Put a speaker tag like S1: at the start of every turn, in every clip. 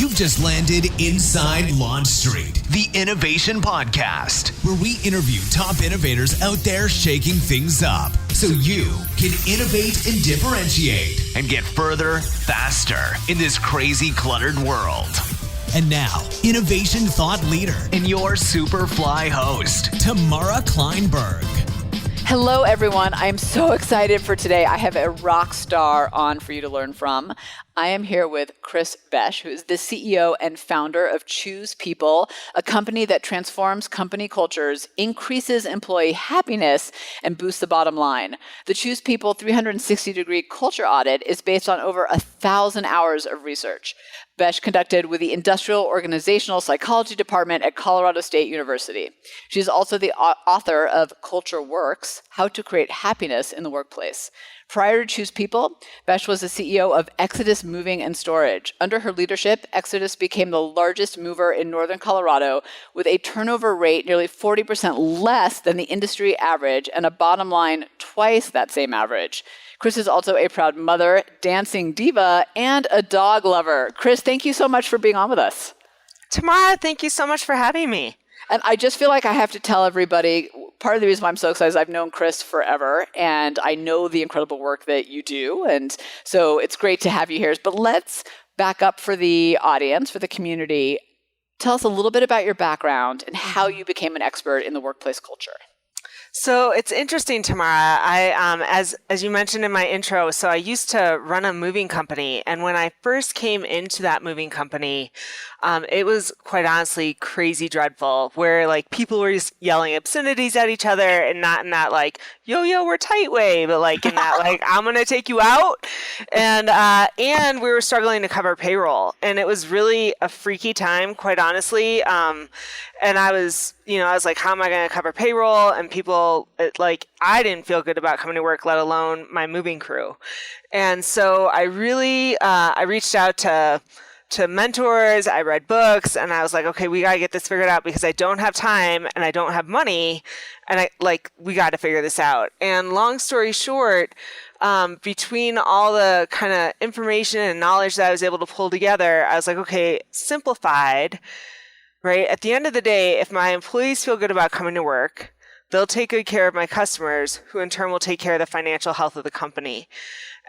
S1: You've just landed inside Launch Street, the Innovation Podcast, where we interview top innovators out there shaking things up so you can innovate and differentiate and get further, faster in this crazy, cluttered world. And now, innovation thought leader and your super fly host, Tamara Kleinberg.
S2: Hello, everyone. I am so excited for today. I have a rock star on for you to learn from. I am here with Kris Boesch, who is the CEO and founder of Choose People, a company that transforms company cultures, increases employee happiness, and boosts the bottom line. The Choose People 360-degree culture audit is based on over 1,000 hours of research. Boesch conducted with the Industrial Organizational Psychology Department at Colorado State University. She is also the author of Culture Works, How to Create Happiness in the Workplace. Prior to Choose People, Boesch was the CEO of Exodus Moving and Storage. Under her leadership, Exodus became the largest mover in northern Colorado with a turnover rate nearly 40% less than the industry average and a bottom line twice that same average. Kris is also a proud mother, dancing diva, and a dog lover. Kris, thank you so much for being on with us.
S3: Tamara, thank you so much for having me.
S2: And I just feel like I have to tell everybody, part of the reason why I'm so excited is I've known Kris forever, and I know the incredible work that you do. And so it's great to have you here. But let's back up for the audience, for the community. Tell us a little bit about your background and how you became an expert in the workplace culture.
S3: So it's interesting, Tamara. As you mentioned in my intro, so I used to run a moving company. And when I first came into that moving company, it was quite honestly crazy dreadful, where like people were just yelling obscenities at each other, and not in that like, yo, we're tight way, but like in that like, I'm going to take you out. And we were struggling to cover payroll. And it was really a freaky time, quite honestly. And I was like, how am I going to cover payroll? And people, I didn't feel good about coming to work, let alone my moving crew. And so I really, I reached out to mentors, I read books, and I was like, okay, we got to get this figured out because I don't have time and I don't have money. And we got to figure this out. And long story short, between all the kind of information and knowledge that I was able to pull together, I was like, okay, simplified. Right? At the end of the day, if my employees feel good about coming to work, they'll take good care of my customers, who in turn will take care of the financial health of the company.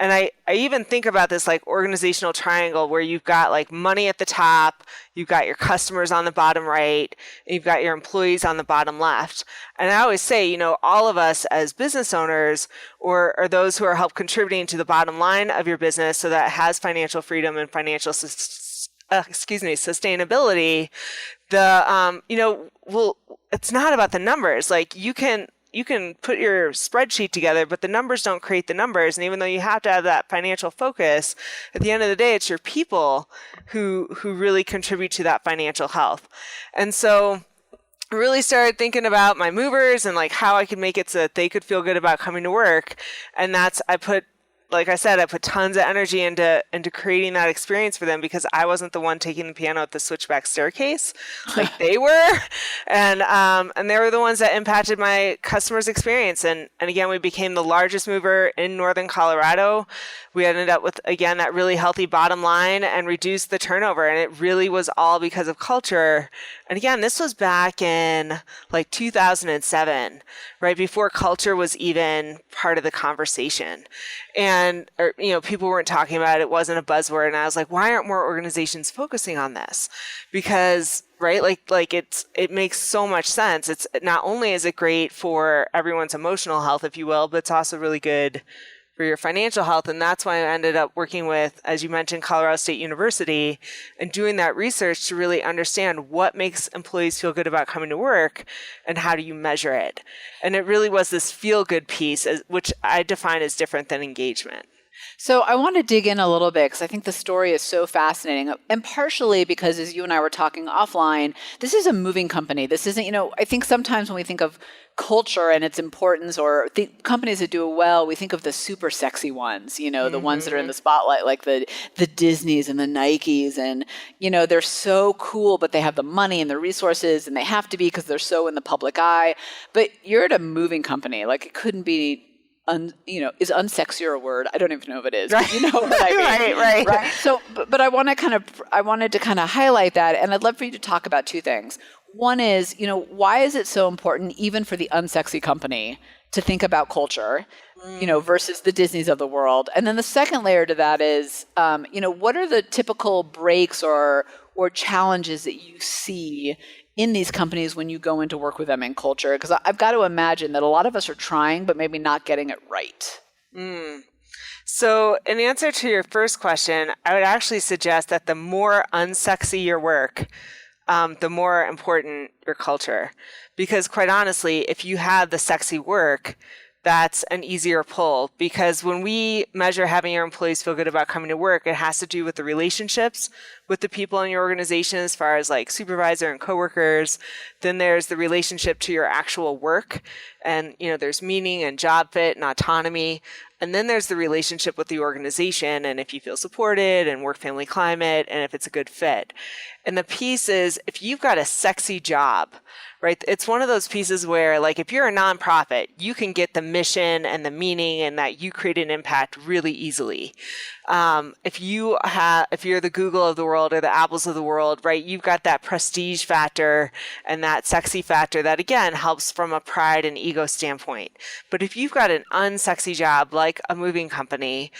S3: And I even think about this like organizational triangle where you've got like money at the top, you've got your customers on the bottom right, and you've got your employees on the bottom left. And I always say, all of us as business owners or those who are help contributing to the bottom line of your business so that it has financial freedom and financial sustainability, it's not about the numbers. Like you can put your spreadsheet together, but the numbers don't create the numbers. And even though you have to have that financial focus, at the end of the day, it's your people who really contribute to that financial health. And so I really started thinking about my movers and like how I could make it so that they could feel good about coming to work. And like I said, I put tons of energy into creating that experience for them because I wasn't the one taking the piano at the switchback staircase, like they were, and they were the ones that impacted my customers' experience. And again, we became the largest mover in northern Colorado. We ended up with, again, that really healthy bottom line and reduced the turnover. And it really was all because of culture. And again, this was back in like 2007, right before culture was even part of the conversation. And people weren't talking about it. It wasn't a buzzword. And I was like, why aren't more organizations focusing on this? Because, right, it makes so much sense. It's not only is it great for everyone's emotional health, if you will, but it's also really good for your financial health. And that's why I ended up working with, as you mentioned, Colorado State University and doing that research to really understand what makes employees feel good about coming to work and how do you measure it. And it really was this feel-good piece, which I define as different than engagement.
S2: So I want to dig in a little bit because I think the story is so fascinating, and partially because as you and I were talking offline, this is a moving company. This isn't, I think sometimes when we think of culture and its importance or the companies that do it well, we think of the super sexy ones, the ones that are in the spotlight, like the Disneys and the Nikes, and, they're so cool, but they have the money and the resources, and they have to be because they're so in the public eye. But you're at a moving company. Like, it couldn't be is unsexier a word? I don't even know if it is.
S3: Right.
S2: But you know what I mean.
S3: Right.
S2: So, but I wanted to kind of highlight that, and I'd love for you to talk about two things. One is, why is it so important, even for the unsexy company, to think about culture, versus the Disneys of the world? And then the second layer to that is, what are the typical breaks or challenges that you see in these companies when you go into work with them in culture? Because I've got to imagine that a lot of us are trying, but maybe not getting it right.
S3: So in answer to your first question, I would actually suggest that the more unsexy your work, the more important your culture. Because quite honestly, if you have the sexy work, that's an easier pull. Because when we measure having your employees feel good about coming to work, it has to do with the relationships with the people in your organization, as far as like supervisor and coworkers. Then there's the relationship to your actual work. And, there's meaning and job fit and autonomy. And then there's the relationship with the organization, and if you feel supported, and work-family climate, and if it's a good fit. And the piece is, if you've got a sexy job, right, it's one of those pieces where, like, if you're a nonprofit, you can get the mission and the meaning and that you create an impact really easily. If you're the Google of the world or the Apples of the world, right, you've got that prestige factor and that sexy factor that, again, helps from a pride and ego standpoint. But if you've got an unsexy job, like a moving company,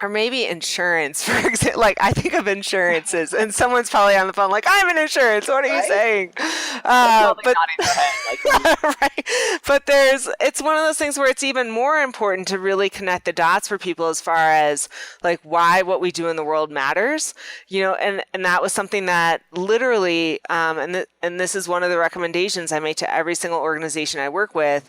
S3: or maybe insurance, for example. Like, I think of insurances, and someone's probably on the phone like, I'm in insurance. What are you saying?
S2: But nodding their head,
S3: right. But it's one of those things where it's even more important to really connect the dots for people as far as like why what we do in the world matters, and that was something that literally, and this is one of the recommendations I make to every single organization I work with.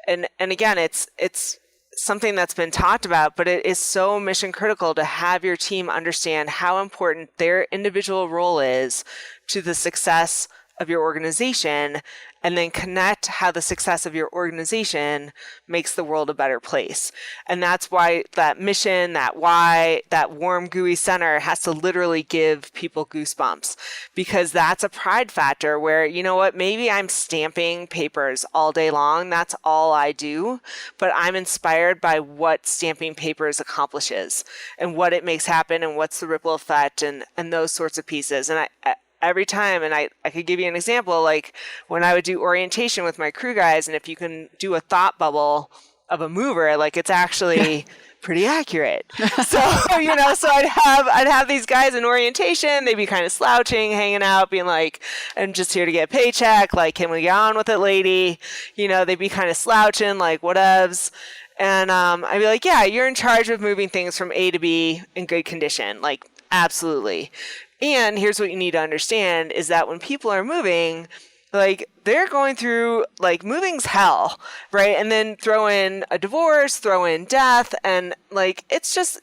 S3: And again, it's something that's been talked about, but it is so mission critical to have your team understand how important their individual role is to the success of your organization, and then connect how the success of your organization makes the world a better place. And that's why that mission, that why, that warm, gooey center has to literally give people goosebumps, because that's a pride factor where, maybe I'm stamping papers all day long. That's all I do, but I'm inspired by what stamping papers accomplishes and what it makes happen and what's the ripple effect and those sorts of pieces. And every time, and I could give you an example, like when I would do orientation with my crew guys, and if you can do a thought bubble of a mover, like it's actually pretty accurate. So, so I'd have these guys in orientation, they'd be kind of slouching, hanging out, being like, I'm just here to get a paycheck, like, can we get on with it, lady? They'd be kind of slouching, like, whatevs. And I'd be like, yeah, you're in charge of moving things from A to B in good condition. Like, absolutely. And here's what you need to understand is that when people are moving, like they're going through, like, moving's hell, right? And then throw in a divorce, throw in death, and like, it's just,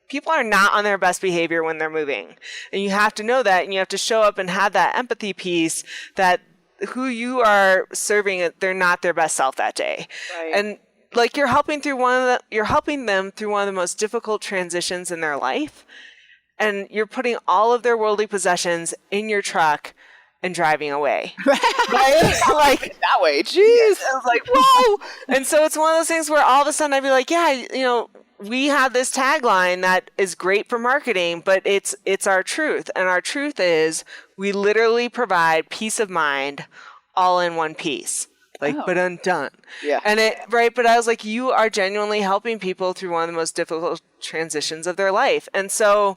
S3: people are not on their best behavior when they're moving. And you have to know that, and you have to show up and have that empathy piece that who you are serving, they're not their best self that day. Right. And like, you're helping them through one of the most difficult transitions in their life. And you're putting all of their worldly possessions in your truck and driving away. Right? Like
S2: that way. Jeez.
S3: I was like, whoa. And so it's one of those things where all of a sudden I'd be like, yeah, we have this tagline that is great for marketing, but it's our truth. And our truth is we literally provide peace of mind all in one piece. But undone.
S2: Yeah.
S3: And but I was like, you are genuinely helping people through one of the most difficult transitions of their life. And so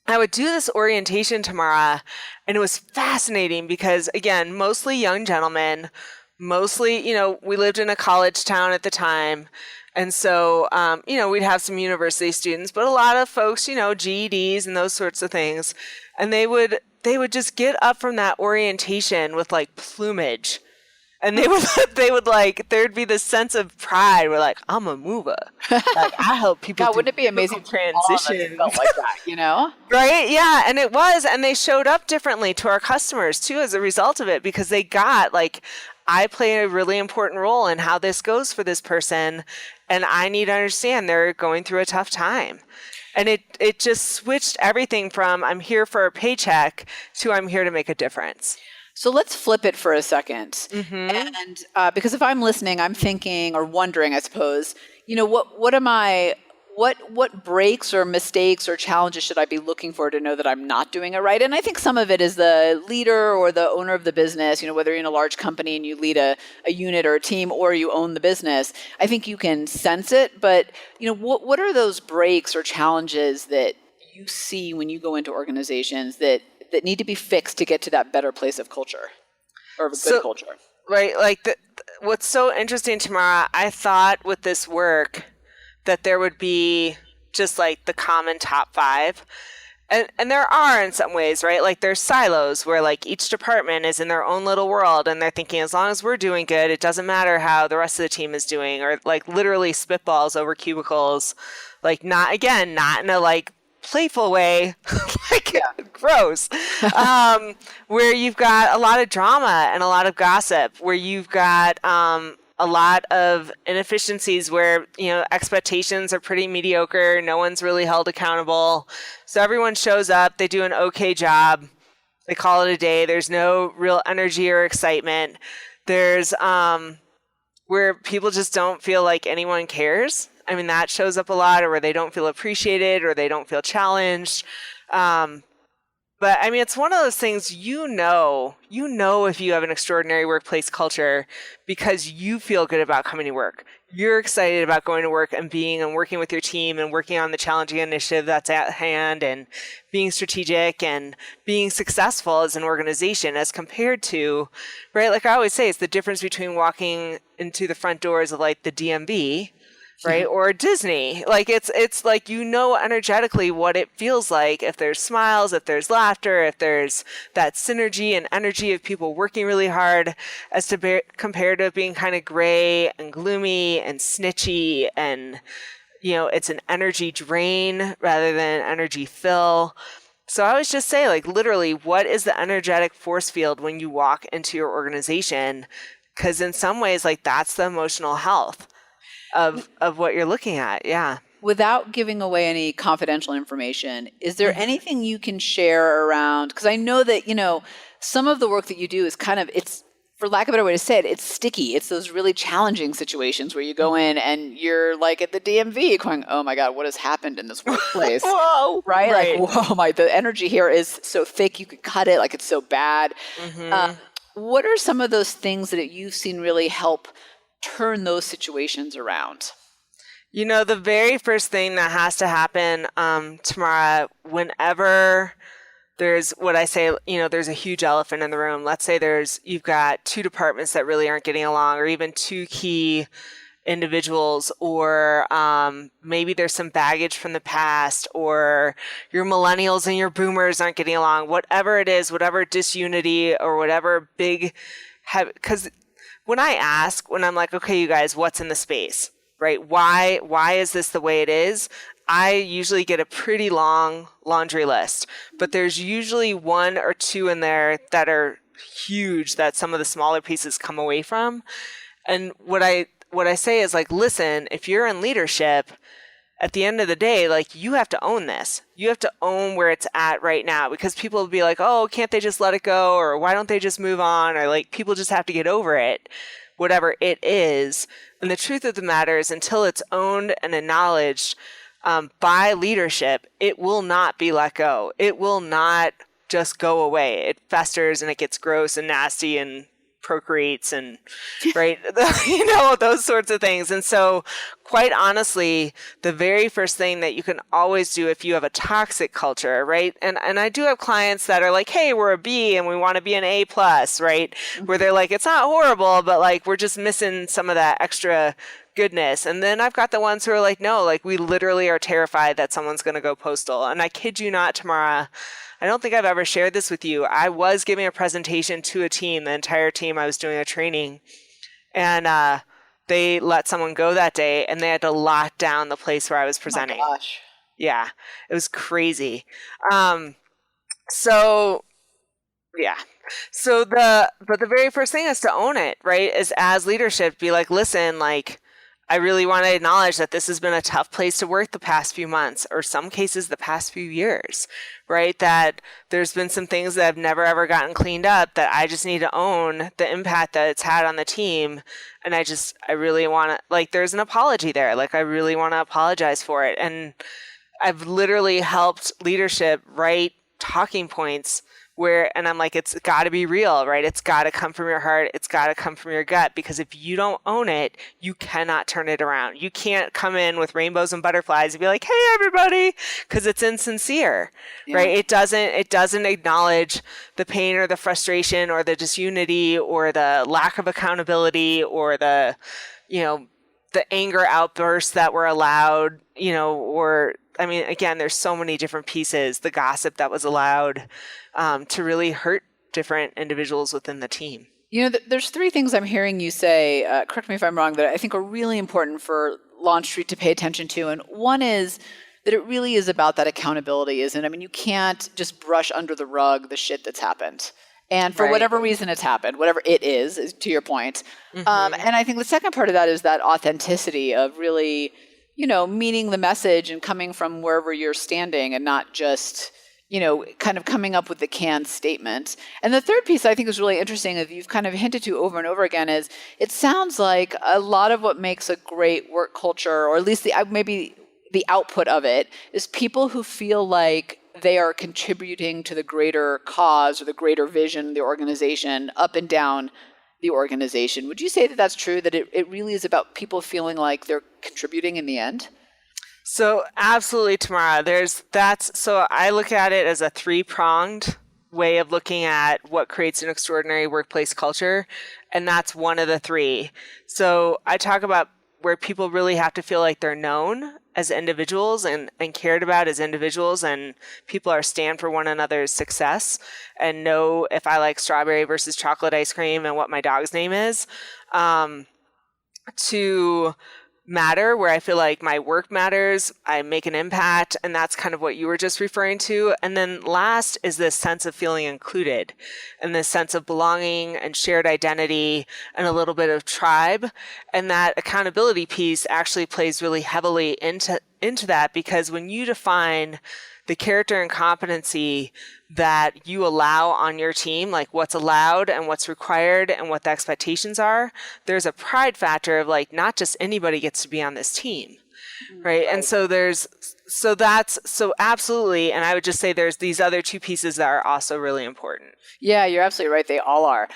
S3: I would do this orientation, Tamara, and it was fascinating because, again, mostly young gentlemen, mostly, we lived in a college town at the time. And so, we'd have some university students, but a lot of folks, GEDs and those sorts of things. And they would just get up from that orientation with like plumage. And there'd be this sense of pride. We're like, I'm a mover. Like, I help people.
S2: God, wouldn't it be amazing
S3: transition?
S2: Felt like that,
S3: Right? Yeah. And it was. And they showed up differently to our customers too, as a result of it, because they got like, I play a really important role in how this goes for this person. And I need to understand they're going through a tough time. And it just switched everything from I'm here for a paycheck to I'm here to make a difference.
S2: So let's flip it for a second. And because if I'm listening, I'm thinking or wondering, I suppose, what breaks or mistakes or challenges should I be looking for to know that I'm not doing it right? And I think some of it is the leader or the owner of the business, whether you're in a large company and you lead a unit or a team or you own the business, I think you can sense it. But, what are those breaks or challenges that you see when you go into organizations that need to be fixed to get to that better place of culture or of a good culture?
S3: Right. Like what's so interesting, Tamara, I thought with this work that there would be just like the common top 5. And there are in some ways, right? Like there's silos where like each department is in their own little world and they're thinking as long as we're doing good, it doesn't matter how the rest of the team is doing, or like literally spitballs over cubicles, like not in a like playful way, gross, where you've got a lot of drama and a lot of gossip, where you've got a lot of inefficiencies where, expectations are pretty mediocre. No one's really held accountable. So everyone shows up, they do an okay job, they call it a day. There's no real energy or excitement. There's where people just don't feel like anyone cares. I mean, that shows up a lot, or where they don't feel appreciated or they don't feel challenged. But I mean, it's one of those things, if you have an extraordinary workplace culture because you feel good about coming to work. You're excited about going to work and working with your team and working on the challenging initiative that's at hand and being strategic and being successful as an organization, as compared to, right? Like I always say, it's the difference between walking into the front doors of like the DMV, right? Or Disney. Like it's like, energetically what it feels like if there's smiles, if there's laughter, if there's that synergy and energy of people working really hard, as to compared to being kind of gray and gloomy and snitchy, and it's an energy drain rather than an energy fill. So I always just say, like, literally, what is the energetic force field when you walk into your organization? Because in some ways, like, that's the emotional health of what you're looking at. Yeah.
S2: Without giving away any confidential information, is there anything you can share around, because I know that, some of the work that you do is it's, for lack of a better way to say it, it's sticky. It's those really challenging situations where you go in and you're like at the DMV going, oh my God, what has happened in this workplace?
S3: Whoa.
S2: Right? Like, whoa, the energy here is so thick, you could cut it, like it's so bad. What are some of those things that you've seen really help turn those situations around?
S3: The very first thing that has to happen, Tamara, whenever there's what I say, there's a huge elephant in the room. Let's say you've got 2 departments that really aren't getting along, or even 2 key individuals, or maybe there's some baggage from the past, or your millennials and your boomers aren't getting along, whatever it is, whatever disunity or whatever because when I'm like, okay, you guys, what's in the space, right? Why is this the way it is? I usually get a pretty long laundry list, but there's usually 1 or 2 in there that are huge that some of the smaller pieces come away from. And what I say is, like, listen, if you're in leadership, at the end of the day, like, you have to own this. You have to own where it's at right now, because people will be like, oh, can't they just let it go? Or why don't they just move on? Or like, people just have to get over it, whatever it is. And the truth of the matter is, until it's owned and acknowledged by leadership, it will not be let go. It will not just go away. It festers and it gets gross and nasty and procreates and right, those sorts of things. And so, quite honestly, the very first thing that you can always do if you have a toxic culture, right? And I do have clients that are like, hey, we're a B and we want to be an A plus, right? Where they're like, it's not horrible, but like, we're just missing some of that extra goodness. And then I've got the ones who are like, no, like, we literally are terrified that someone's going to go postal. And I kid you not, Tamara, I don't think I've ever shared this with you. I was giving a presentation to a team, the entire team. I was doing a training, and they let someone go that day, and they had to lock down the place where I was presenting.
S2: Oh my gosh.
S3: Yeah, it was crazy. So the very first thing is to own it, right? Is as leadership, be like, listen, like, I really want to acknowledge that this has been a tough place to work the past few months, or some cases the past few years, right? That there's been some things that have never ever gotten cleaned up that I just need to own the impact that it's had on the team. And I really want to, like, there's an apology there. Like, I really want to apologize for it. And I've literally helped leadership write talking points and I'm like, it's got to be real, right? It's got to come from your heart. It's got to come from your gut, because if you don't own it, you cannot turn it around. You can't come in with rainbows and butterflies and be like, hey, everybody, because it's insincere, right? It doesn't acknowledge the pain or the frustration or the disunity or the lack of accountability or the anger outbursts that were allowed, again, there's so many different pieces, the gossip that was allowed to really hurt different individuals within the team.
S2: There's three things I'm hearing you say, correct me if I'm wrong, that I think are really important for Launch Street to pay attention to. And one is that it really is about that accountability, isn't it? I mean, you can't just brush under the rug the shit that's happened. And for whatever reason it's happened, whatever it is to your point. And I think the second part of that is that authenticity of really, meaning the message and coming from wherever you're standing and not just, kind of coming up with the canned statement. And the third piece I think is really interesting, that you've kind of hinted to over and over again, is it sounds like a lot of what makes a great work culture, or at least maybe the output of it, is people who feel like they are contributing to the greater cause or the greater vision of the organization up and down the organization. Would you say that that's true, that it really is about people feeling like they're contributing in the end?
S3: So absolutely, Tamara. So I look at it as a three-pronged way of looking at what creates an extraordinary workplace culture, and that's one of the three. So I talk about where people really have to feel like they're known as individuals and cared about as individuals, and people are stand for one another's success and know if I like strawberry versus chocolate ice cream and what my dog's name is, to matter, where I feel like my work matters, I make an impact, and that's kind of what you were just referring to. And then last is this sense of feeling included and this sense of belonging and shared identity and a little bit of tribe. And that accountability piece actually plays really heavily into that, because when you define the character and competency that you allow on your team, like what's allowed and what's required and what the expectations are, there's a pride factor of like, not just anybody gets to be on this team, right? And so so absolutely. And I would just say there's these other two pieces that are also really important.
S2: Yeah, you're absolutely right. They all are.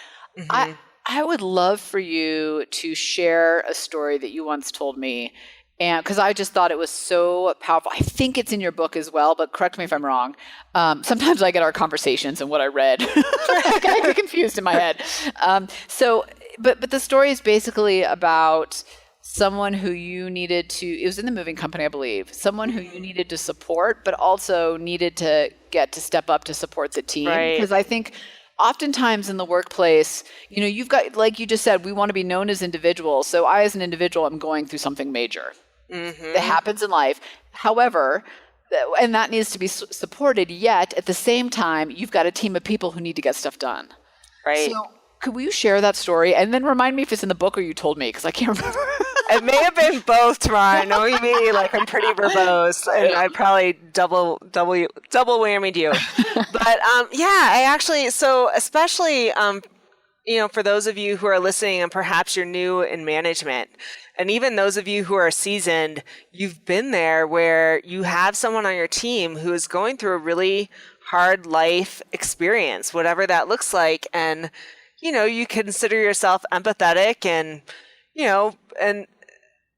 S2: I would love for you to share a story that you once told me, and because I just thought it was so powerful. I think it's in your book as well, but correct me if I'm wrong. Sometimes I get our conversations and what I read. I get confused in my head. But the story is basically about someone who you needed to, it was in the moving company, I believe, someone who you needed to support, but also needed to get to step up to support the team.
S3: Right.
S2: Because I think oftentimes in the workplace, you've got, like you just said, we want to be known as individuals. So I, as an individual, am going through something major. That happens in life. However, and that needs to be supported, yet at the same time, you've got a team of people who need to get stuff done.
S3: Right.
S2: So could you share that story? And then remind me if it's in the book or you told me, because I can't remember.
S3: It may have been both, Tamara. Knowing me, like, I'm pretty verbose, and I probably double whammied you. But I actually, so especially, for those of you who are listening and perhaps you're new in management, and even those of you who are seasoned, you've been there where you have someone on your team who is going through a really hard life experience, whatever that looks like. And, you consider yourself empathetic and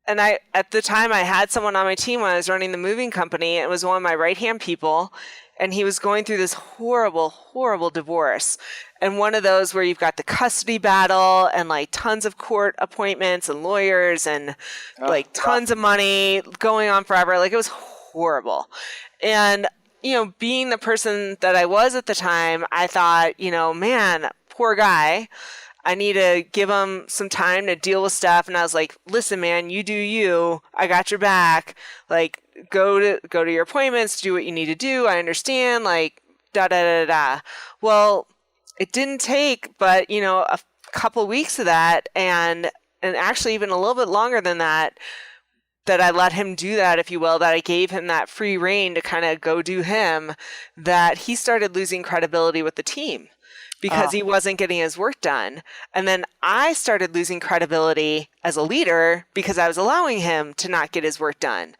S3: I, at the time I had someone on my team when I was running the moving company. It was one of my right-hand people, and he was going through this horrible, horrible divorce. And one of those where you've got the custody battle and like tons of court appointments and lawyers and tons of money going on forever. Like, it was horrible. And, being the person that I was at the time, I thought, man, poor guy. I need to give him some time to deal with stuff. And I was like, listen, man, you do you. I got your back. Like, go to your appointments, do what you need to do. I understand. Like, da da da da. Well, it didn't take but a couple weeks of that, and and actually even a little bit longer than that, that I let him do that, if you will, that I gave him that free rein to kind of go do him, that he started losing credibility with the team because he wasn't getting his work done. And then I started losing credibility as a leader because I was allowing him to not get his work done.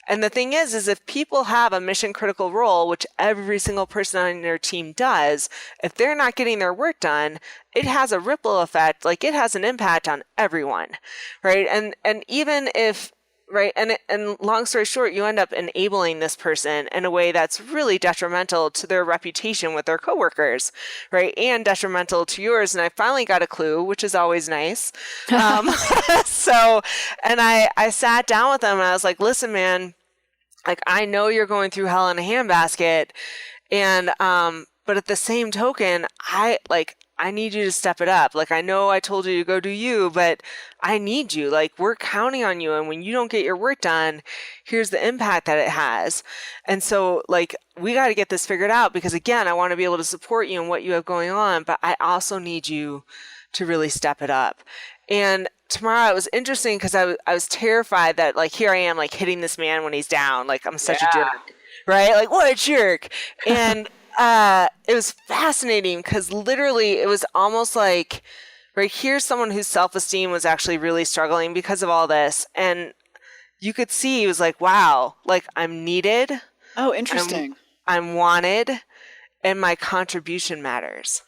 S3: And the thing is if people have a mission critical role, which every single person on their team does, if they're not getting their work done, it has a ripple effect. Like, it has an impact on everyone, right? And even if, right. And long story short, you end up enabling this person in a way that's really detrimental to their reputation with their coworkers, right? And detrimental to yours. And I finally got a clue, which is always nice. So, and I sat down with them and I was like, listen, man, like, I know you're going through hell in a handbasket. And, but at the same token, I need you to step it up. Like, I know I told you to go do you, but I need you. Like, we're counting on you. And when you don't get your work done, here's the impact that it has. And so, like, we got to get this figured out because, again, I want to be able to support you in what you have going on, but I also need you to really step it up. And Tamara, it was interesting because I was terrified that, like, here I am, like, hitting this man when he's down. Like, I'm such a jerk, right? Like, what a jerk. And it was fascinating because literally it was almost like, right, here's someone whose self-esteem was actually really struggling because of all this. And you could see he was like, wow, like, I'm needed.
S2: Oh, interesting.
S3: I'm wanted, and my contribution matters.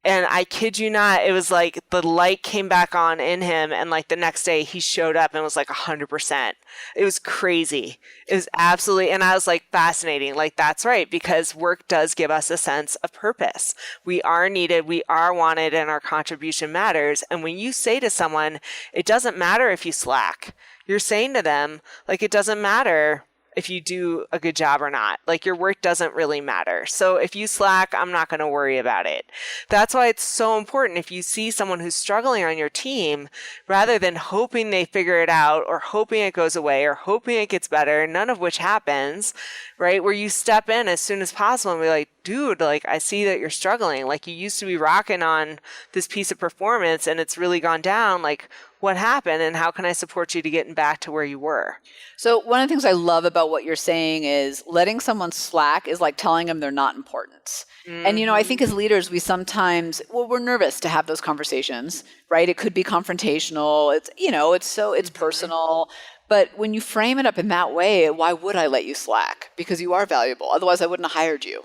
S3: And I kid you not, it was like the light came back on in him. And like the next day he showed up and was like 100%. It was crazy. It was absolutely, and I was like, fascinating. Like, that's right. Because work does give us a sense of purpose. We are needed. We are wanted, and our contribution matters. And when you say to someone, it doesn't matter if you slack, you're saying to them, like, it doesn't matter if you do a good job or not. Like, your work doesn't really matter. So if you slack, I'm not going to worry about it. That's why it's so important if you see someone who's struggling on your team, rather than hoping they figure it out or hoping it goes away or hoping it gets better, none of which happens, right? Where you step in as soon as possible and be like, dude, like, I see that you're struggling. Like, you used to be rocking on this piece of performance and it's really gone down. Like, what happened and how can I support you to getting back to where you were?
S2: So one of the things I love about what you're saying is letting someone slack is like telling them they're not important. Mm-hmm. And, you know, I think as leaders, we sometimes, we're nervous to have those conversations, right? It could be confrontational. It's, you know, it's personal. But when you frame it up in that way, why would I let you slack? Because you are valuable. Otherwise, I wouldn't have hired you.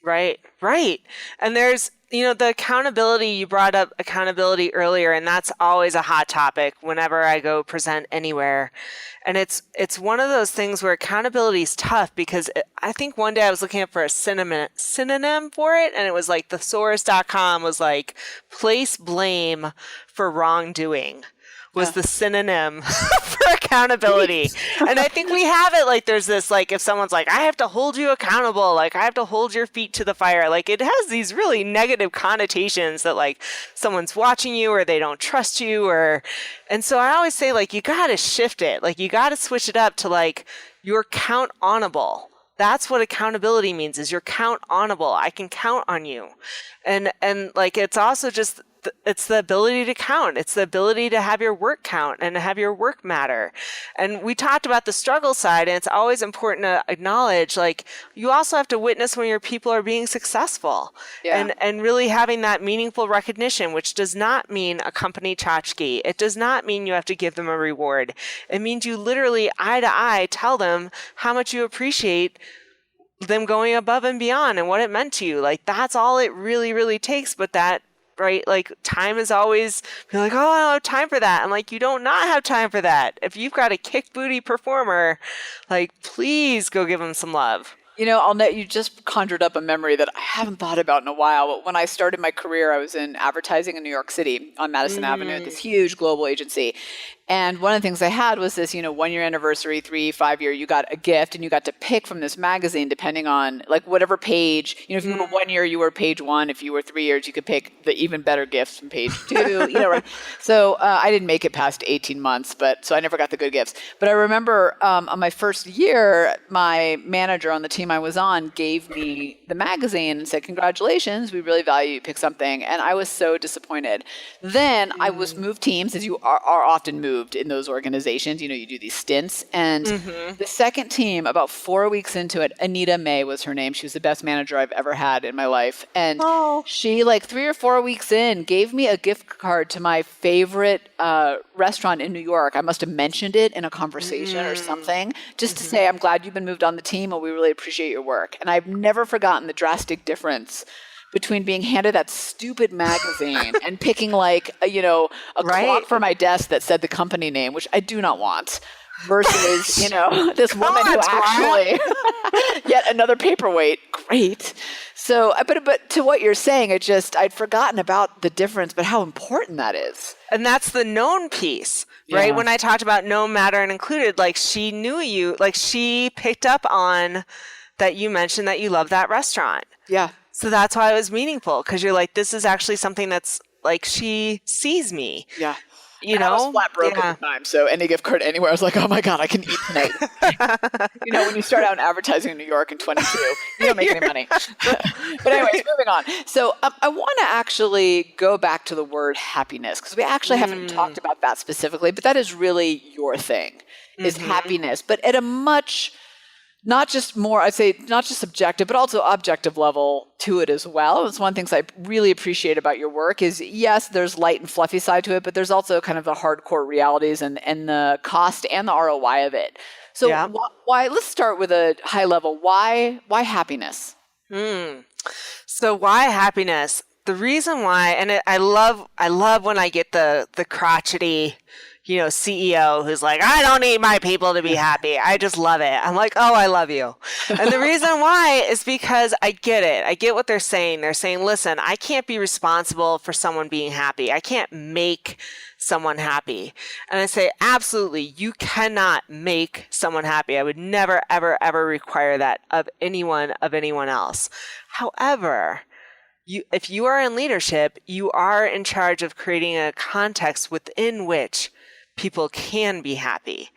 S3: Right. And there's, you know, the accountability, you brought up accountability earlier, and that's always a hot topic whenever I go present anywhere. And it's one of those things where accountability is tough because I think one day I was looking up for a synonym for it, and it was like thesaurus.com was like, place blame for wrongdoing was the synonym for accountability. And I think we have it like there's this, like, if someone's like, I have to hold you accountable, like, I have to hold your feet to the fire, like, it has these really negative connotations that, like, someone's watching you or they don't trust you, or, and so I always say, like, you got to shift it. Like, you got to switch it up to, like, you're count onable. That's what accountability means, is you're count onable. I can count on you. And like, it's also just, it's the ability to count. It's the ability to have your work count and to have your work matter. And we talked about the struggle side, and it's always important to acknowledge, like, you also have to witness when your people are being successful. Yeah. And really having that meaningful recognition, which does not mean a company tchotchke. It does not mean you have to give them a reward. It means you literally eye to eye tell them how much you appreciate them going above and beyond and what it meant to you. Like, that's all it really, really takes. But that, right, like, time is always, you're like, oh, I don't have time for that. I'm like, you don't not have time for that. If you've got a kick booty performer, like, please go give them some love.
S2: You know, you just conjured up a memory that I haven't thought about in a while. But when I started my career, I was in advertising in New York City on Madison Avenue at this huge global agency. And one of the things I had was this, 1-year anniversary, 3, 5-year, you got a gift and you got to pick from this magazine depending on like whatever page, if you were 1 year, you were page 1. If you were 3 years, you could pick the even better gifts from page 2, right? So I didn't make it past 18 months, so I never got the good gifts. But I remember on my first year, my manager on the team I was on gave me the magazine and said, congratulations, we really value you, pick something. And I was so disappointed. Then I was moved teams, as you are often moved in those organizations. You do these stints. And the second team, about 4 weeks into it, Anita May was her name. She was the best manager I've ever had in my life. And she, like 3 or 4 weeks in, gave me a gift card to my favorite restaurant in New York. I must have mentioned it in a conversation or something, just to say, I'm glad you've been moved on the team and we really appreciate your work. And I've never forgotten the drastic difference between being handed that stupid magazine and picking like, a clock for my desk that said the company name, which I do not want, versus, this woman who actually, yet another paperweight. Great. So, but to what you're saying, I'd forgotten about the difference, but how important that is.
S3: And that's the known piece, right?
S2: Yeah.
S3: When I talked about known, matter, and included, like she knew you, like she picked up on that you mentioned that you love that restaurant.
S2: Yeah.
S3: So that's why it was meaningful, because you're like, this is actually something that's like she sees me.
S2: Yeah.
S3: I
S2: was flat broke at the time, so any gift card anywhere, I was like, oh my God, I can eat tonight. When you start out in advertising in New York in 22, you don't make any money. But anyways, moving on. So I want to actually go back to the word happiness, because we actually haven't talked about that specifically, but that is really your thing, is happiness. But at a much... not just subjective, but also objective level to it as well. It's one of the things I really appreciate about your work is, yes, there's light and fluffy side to it, but there's also kind of the hardcore realities and the cost and the ROI of it. So why? Let's start with a high level. Why happiness?
S3: So why happiness? The reason why, and I love when I get the crotchety, CEO who's like, I don't need my people to be happy. I just love it. I'm like, oh, I love you. And the reason why is because I get it. I get what they're saying. They're saying, listen, I can't be responsible for someone being happy. I can't make someone happy. And I say, absolutely, you cannot make someone happy. I would never, ever, ever require that of anyone else. However, if you are in leadership, you are in charge of creating a context within which people can be happy,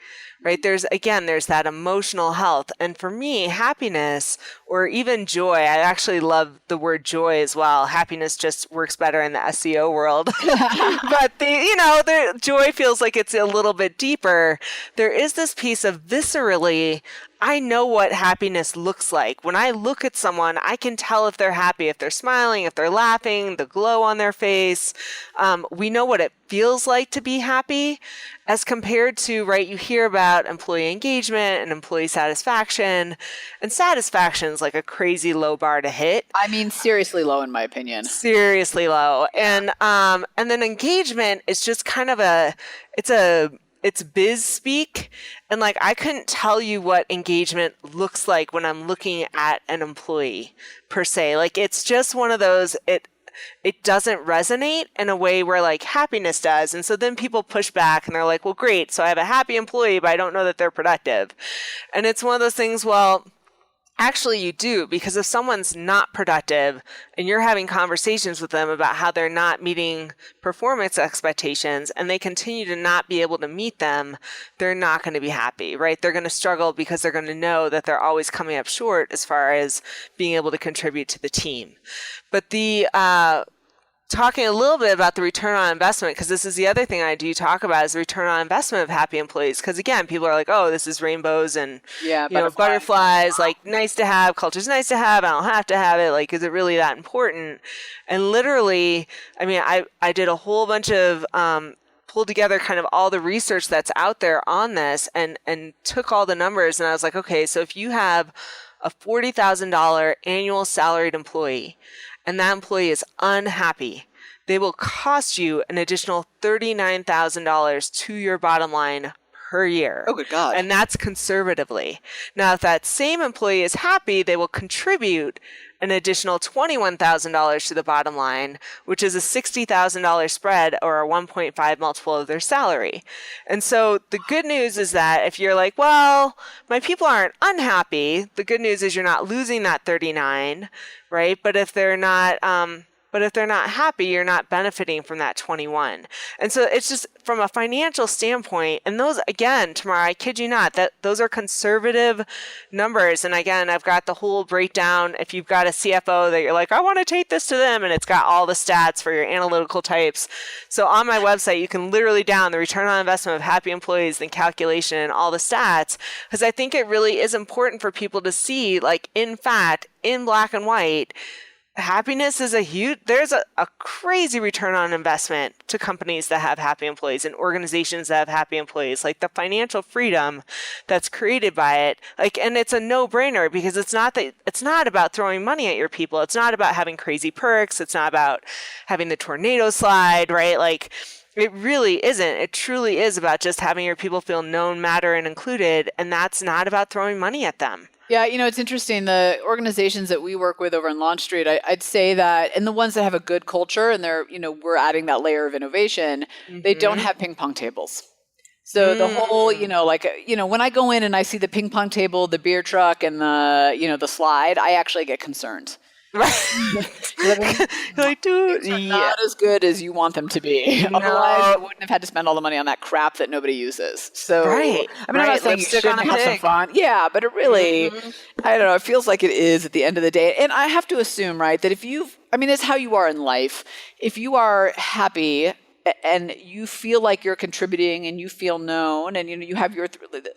S3: right? There's that emotional health. And for me, happiness or even joy, I actually love the word joy as well. Happiness just works better in the SEO world. But the joy feels like it's a little bit deeper. There is this piece of viscerally, I know what happiness looks like. When I look at someone, I can tell if they're happy, if they're smiling, if they're laughing, the glow on their face. We know what it feels like to be happy as compared to, right, you hear about employee engagement and employee satisfaction, and satisfaction is like a crazy low bar to hit.
S2: I mean, seriously low in my opinion.
S3: Seriously low. And then engagement is just kind of it's biz speak. And like, I couldn't tell you what engagement looks like when I'm looking at an employee per se. Like, it's just one of those, it doesn't resonate in a way where like happiness does. And so then people push back and they're like, well, great. So I have a happy employee, but I don't know that they're productive. And it's one of those things, well, actually you do, because if someone's not productive and you're having conversations with them about how they're not meeting performance expectations and they continue to not be able to meet them, they're not going to be happy, right? They're going to struggle because they're going to know that they're always coming up short as far as being able to contribute to the team. But talking a little bit about the return on investment, because this is the other thing I do talk about, is the return on investment of happy employees. Because again, people are like, oh, this is rainbows and butterflies, like nice to have, culture's nice to have, I don't have to have it. Like, is it really that important? And literally, I mean, I did a whole bunch of pulled together kind of all the research that's out there on this and took all the numbers. And I was like, okay, so if you have a $40,000 annual salaried employee, and that employee is unhappy, they will cost you an additional $39,000 to your bottom line per year.
S2: Oh, good God.
S3: And that's conservatively. Now, if that same employee is happy, they will contribute an additional $21,000 to the bottom line, which is a $60,000 spread or a 1.5 multiple of their salary. And so the good news is that if you're like, well, my people aren't unhappy, the good news is you're not losing that 39, right? But if they're not happy, you're not benefiting from that 21. And so it's just from a financial standpoint, and those, again, Tamara, I kid you not, that those are conservative numbers. And again, I've got the whole breakdown. If you've got a CFO that you're like, I want to take this to them, and it's got all the stats for your analytical types. So on my website, you can literally down the return on investment of happy employees, the calculation, and all the stats, because I think it really is important for people to see, like, in fact, in black and white, happiness is there's a crazy return on investment to companies that have happy employees and organizations that have happy employees, like the financial freedom that's created by it. Like, and it's a no-brainer because it's not about throwing money at your people. It's not about having crazy perks. It's not about having the tornado slide, right? Like, it really isn't. It truly is about just having your people feel known, matter, and included. And that's not about throwing money at them.
S2: Yeah, it's interesting. The organizations that we work with over in Launch Street, I'd say that, and the ones that have a good culture and they're, we're adding that layer of innovation, they don't have ping pong tables. So the whole, when I go in and I see the ping pong table, the beer truck, and the slide, I actually get concerned.
S3: Right. Like, dude,
S2: not as good as you want them to be.
S3: No.
S2: Otherwise, you wouldn't have had to spend all the money on that crap that nobody uses. So,
S3: right.
S2: I'm not saying you shouldn't have some fun. Yeah, but it really, I don't know, it feels like it is at the end of the day. And I have to assume, right, that it's how you are in life. If you are happy and you feel like you're contributing and you feel known and you have your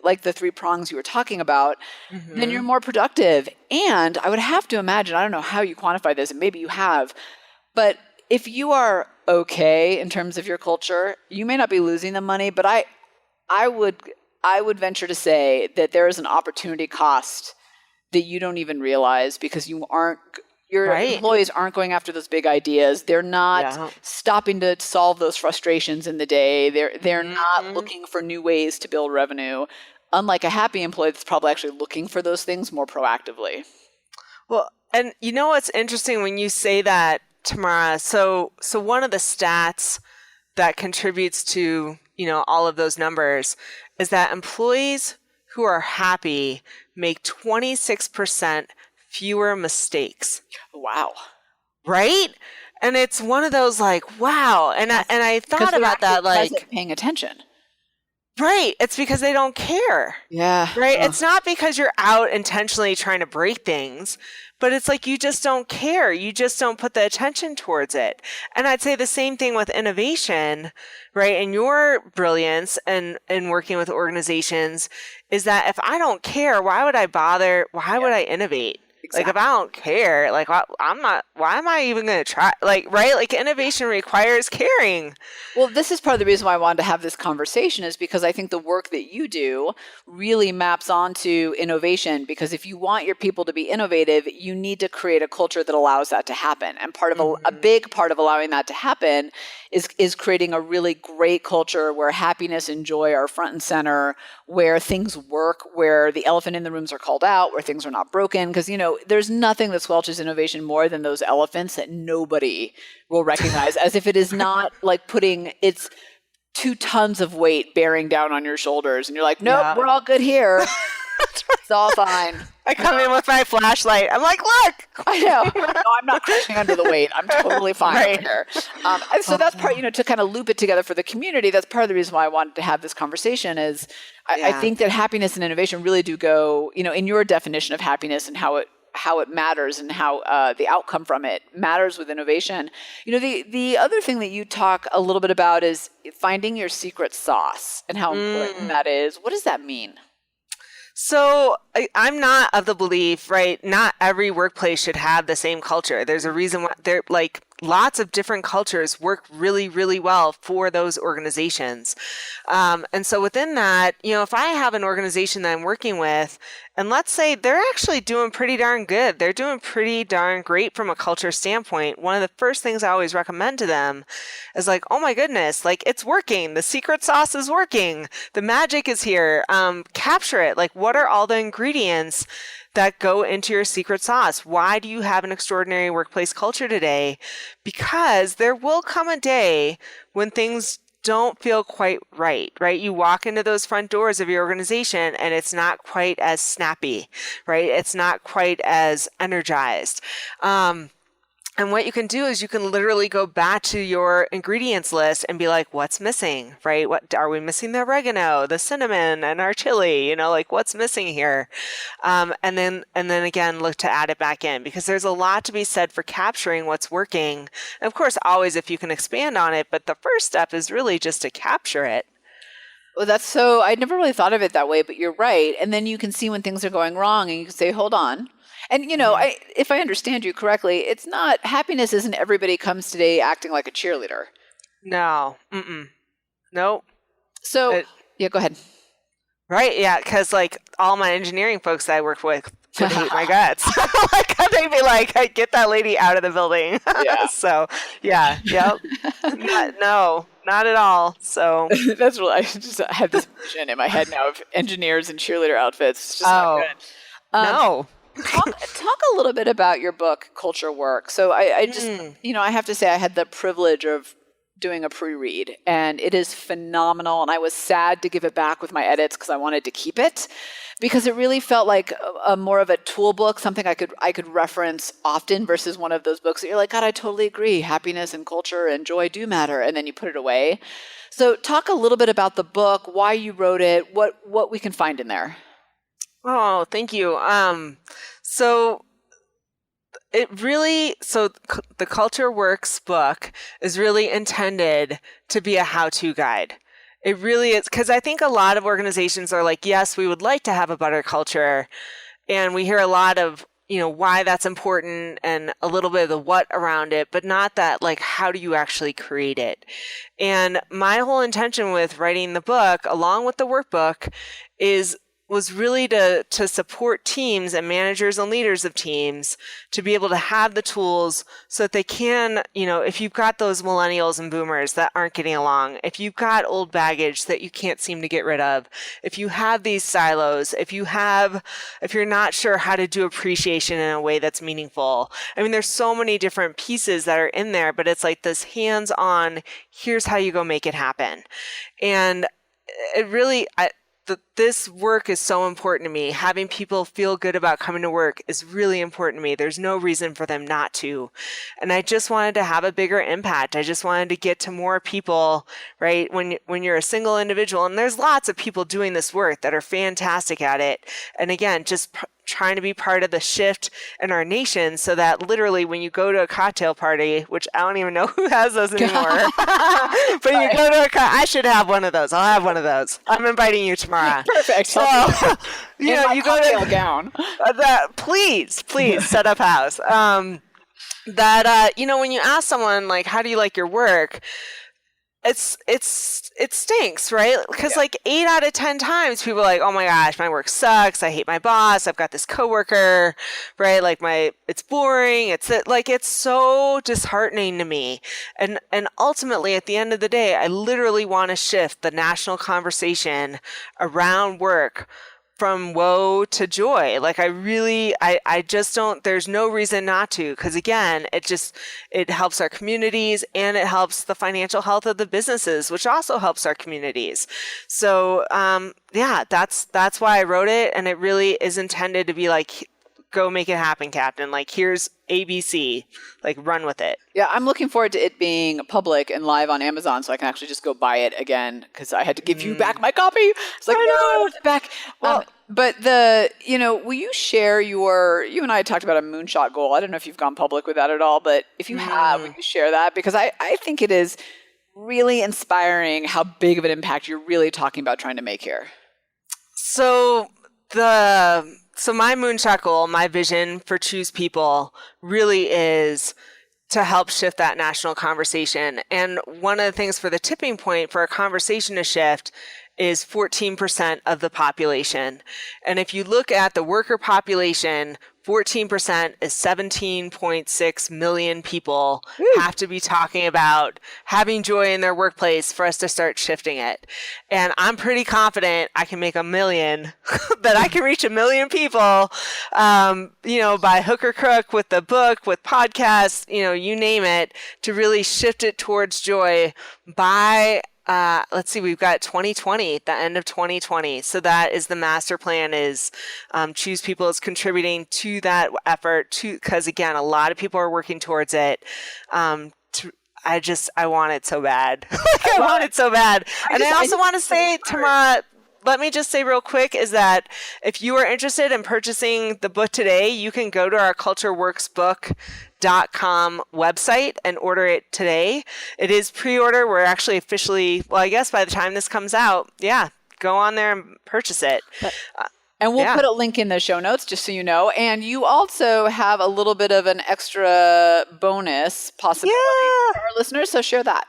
S2: like the three prongs you were talking about, then you're more productive. And I would have to imagine, I don't know how you quantify this, and maybe you have, but if you are okay in terms of your culture, you may not be losing the money, but I would venture to say that there is an opportunity cost that you don't even realize because your employees aren't going after those big ideas. They're not stopping to solve those frustrations in the day. They're not looking for new ways to build revenue. Unlike a happy employee that's probably actually looking for those things more proactively.
S3: Well, and you know what's interesting when you say that, Tamara? So one of the stats that contributes to, all of those numbers is that employees who are happy make 26% fewer mistakes.
S2: Wow.
S3: Right? And it's one of those like, wow. And I thought about that, like,
S2: paying attention.
S3: Right. It's because they don't care.
S2: Yeah.
S3: Right. It's not because you're out intentionally trying to break things, but it's like you just don't care. You just don't put the attention towards it. And I'd say the same thing with innovation, right? And your brilliance and working with organizations is that if I don't care, why would I bother? Why would I innovate? Exactly. Like, if I don't care, like, why am I even going to try? Like, right? Like, innovation requires caring.
S2: Well, this is part of the reason why I wanted to have this conversation is because I think the work that you do really maps onto innovation, because if you want your people to be innovative, you need to create a culture that allows that to happen. And part of a big part of allowing that to happen is creating a really great culture where happiness and joy are front and center, where things work, where the elephant in the rooms are called out, where things are not broken. Because, there's nothing that squelches innovation more than those elephants that nobody will recognize, as if it is not like putting its 2 tons of weight bearing down on your shoulders. And you're like, nope, we're all good here. It's all fine.
S3: I come in with my flashlight. I'm like, look.
S2: I know. No, I'm not crushing under the weight. I'm totally fine here. So that's part, to kind of loop it together for the community. That's part of the reason why I wanted to have this conversation is I think that happiness and innovation really do go, in your definition of happiness and how it matters and how the outcome from it matters with innovation. The other thing that you talk a little bit about is finding your secret sauce and how important that is. What does that mean?
S3: So I'm not of the belief, right? Not every workplace should have the same culture. There's a reason why lots of different cultures work really, really well for those organizations. And so within that, if I have an organization that I'm working with, and let's say they're actually doing pretty darn good, they're doing pretty darn great from a culture standpoint, one of the first things I always recommend to them is like, oh my goodness, like it's working. The secret sauce is working. The magic is here. Capture it. Like, what are all the ingredients that go into your secret sauce? Why do you have an extraordinary workplace culture today? Because there will come a day when things don't feel quite right? You walk into those front doors of your organization and it's not quite as snappy, right? It's not quite as energized. And what you can do is you can literally go back to your ingredients list and be like, what's missing, right? What are we missing? The oregano, the cinnamon, and our chili, like what's missing here? And then again, look to add it back in, because there's a lot to be said for capturing what's working. And of course, always if you can expand on it, but the first step is really just to capture it.
S2: Well, I never really thought of it that way, but you're right. And then you can see when things are going wrong and you can say, hold on. And, if I understand you correctly, it's not, happiness isn't everybody comes today acting like a cheerleader.
S3: No. Mm-mm. Nope.
S2: So, yeah, go ahead.
S3: Right. Yeah. Because like all my engineering folks that I work with would hate my guts. Like they'd be like, hey, get that lady out of the building.
S2: Yeah.
S3: So, yeah. Yep. No, not at all. So
S2: that's really, I just have this vision in my head now of engineers in cheerleader outfits. It's just not good.
S3: No.
S2: Talk a little bit about your book, Culture Work. So I just, I have to say I had the privilege of doing a pre-read, and it is phenomenal. And I was sad to give it back with my edits because I wanted to keep it, because it really felt like a more of a tool book, something I could reference often versus one of those books that you're like, God, I totally agree. Happiness and culture and joy do matter. And then you put it away. So talk a little bit about the book, why you wrote it, what we can find in there.
S3: Oh, thank you. So the Culture Works book is really intended to be a how-to guide. It really is, because I think a lot of organizations are like, yes, we would like to have a better culture. And we hear a lot of, why that's important and a little bit of the what around it, but not that, like, how do you actually create it? And my whole intention with writing the book, along with the workbook, was really to support teams and managers and leaders of teams to be able to have the tools so that they can, if you've got those millennials and boomers that aren't getting along, if you've got old baggage that you can't seem to get rid of, if you have these silos, if you're not sure how to do appreciation in a way that's meaningful. I mean, there's so many different pieces that are in there, but it's like this hands-on, here's how you go make it happen. And it really, this work is so important to me. Having people feel good about coming to work is really important to me. There's no reason for them not to. And I just wanted to have a bigger impact. I just wanted to get to more people, right? When you're a single individual, and there's lots of people doing this work that are fantastic at it. And again, just trying to be part of the shift in our nation so that literally when you go to a cocktail party, which I don't even know who has those anymore, but you go to I should have one of those. I'll have one of those. I'm inviting you tomorrow.
S2: Perfect.
S3: So, you go to gown. Please set up house. When you ask someone like, how do you like your work? It stinks, right? Because like 8 out of 10 times people are like, oh my gosh, my work sucks. I hate my boss. I've got this coworker, right? Like it's boring. It's so disheartening to me. And ultimately at the end of the day, I literally want to shift the national conversation around work from woe to joy. Like I just don't, there's no reason not to, because again, it helps our communities and it helps the financial health of the businesses, which also helps our communities. So, that's why I wrote it. And it really is intended to be like, go make it happen, Captain. Like, here's ABC, like run with it.
S2: Yeah, I'm looking forward to it being public and live on Amazon so I can actually just go buy it again, because I had to give you back my copy. It's like, no, I want it back. Well, but will you share you and I talked about a moonshot goal. I don't know if you've gone public with that at all, but if you have, will you share that? Because I think it is really inspiring how big of an impact you're really talking about trying to make here.
S3: So my moonshot goal, my vision for Choose People really is to help shift that national conversation. And one of the things for the tipping point for a conversation to shift is 14% of the population. And if you look at the worker population, 14% is 17.6 million people have to be talking about having joy in their workplace for us to start shifting it. And I'm pretty confident I can make 1 million, that I can reach 1 million people, by hook or crook, with the book, with podcasts, you name it, to really shift it towards joy by let's see, we've got 2020, the end of 2020. So that is the master plan, is Choose People is contributing to that effort, because again, a lot of people are working towards it. I want it so bad. I want it so bad. And I also want to say, Tamara, let me just say real quick, is that if you are interested in purchasing the book today, you can go to our cultureworksbook.com website and order it today. It is pre-order. We're actually officially, well, I guess by the time this comes out, go on there and purchase it.
S2: And we'll put a link in the show notes, just so you know. And you also have a little bit of an extra bonus possibility for our listeners, so share that.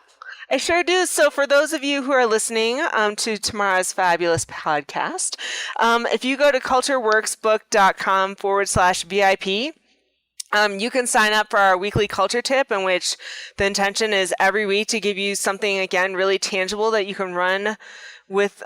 S3: I sure do. So for those of you who are listening to Tamara's fabulous podcast, if you go to cultureworksbook.com/VIP, you can sign up for our weekly culture tip, in which the intention is every week to give you something, again, really tangible that you can run with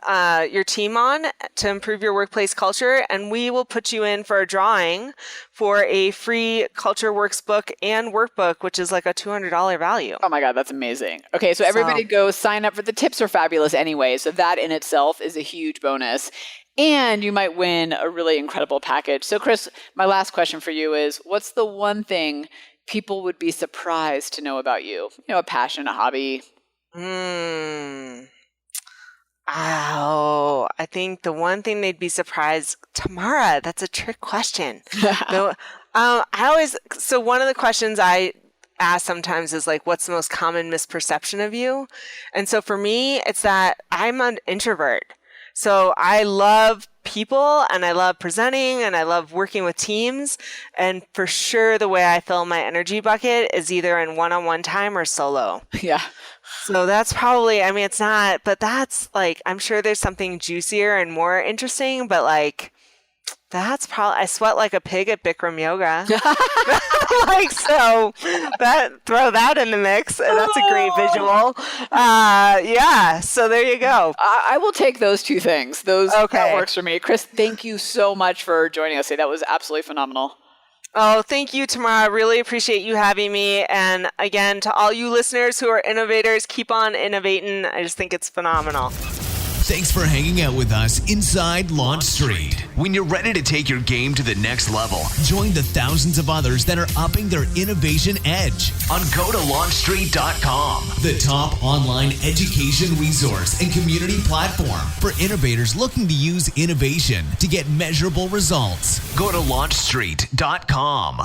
S3: your team on to improve your workplace culture. And we will put you in for a drawing for a free Culture Works book and workbook, which is like a $200 value.
S2: Oh my God, that's amazing. Okay, so everybody go sign up for the tips are fabulous anyway. So that in itself is a huge bonus. And you might win a really incredible package. So Kris, my last question for you is, what's the one thing people would be surprised to know about you? A passion, a hobby?
S3: Oh, I think the one thing they'd be surprised, Tamara, that's a trick question. So one of the questions I ask sometimes is like, what's the most common misperception of you? And so for me, it's that I'm an introvert. So I love people, and I love presenting, and I love working with teams. And for sure, the way I fill my energy bucket is either in one-on-one time or solo.
S2: Yeah.
S3: So that's probably, it's not, but that's like, I'm sure there's something juicier and more interesting, but like, that's probably, I sweat like a pig at Bikram yoga. Throw that in the mix. That's a great visual. So there you go.
S2: I will take those two things. That works for me. Kris, thank you so much for joining us today. That was absolutely phenomenal.
S3: Oh, thank you, Tamara. Really appreciate you having me. And again, to all you listeners who are innovators, keep on innovating. I just think it's phenomenal.
S1: Thanks for hanging out with us inside Launch Street. When you're ready to take your game to the next level, join the thousands of others that are upping their innovation edge on GoToLaunchStreet.com, the top online education resource and community platform for innovators looking to use innovation to get measurable results. Go to LaunchStreet.com.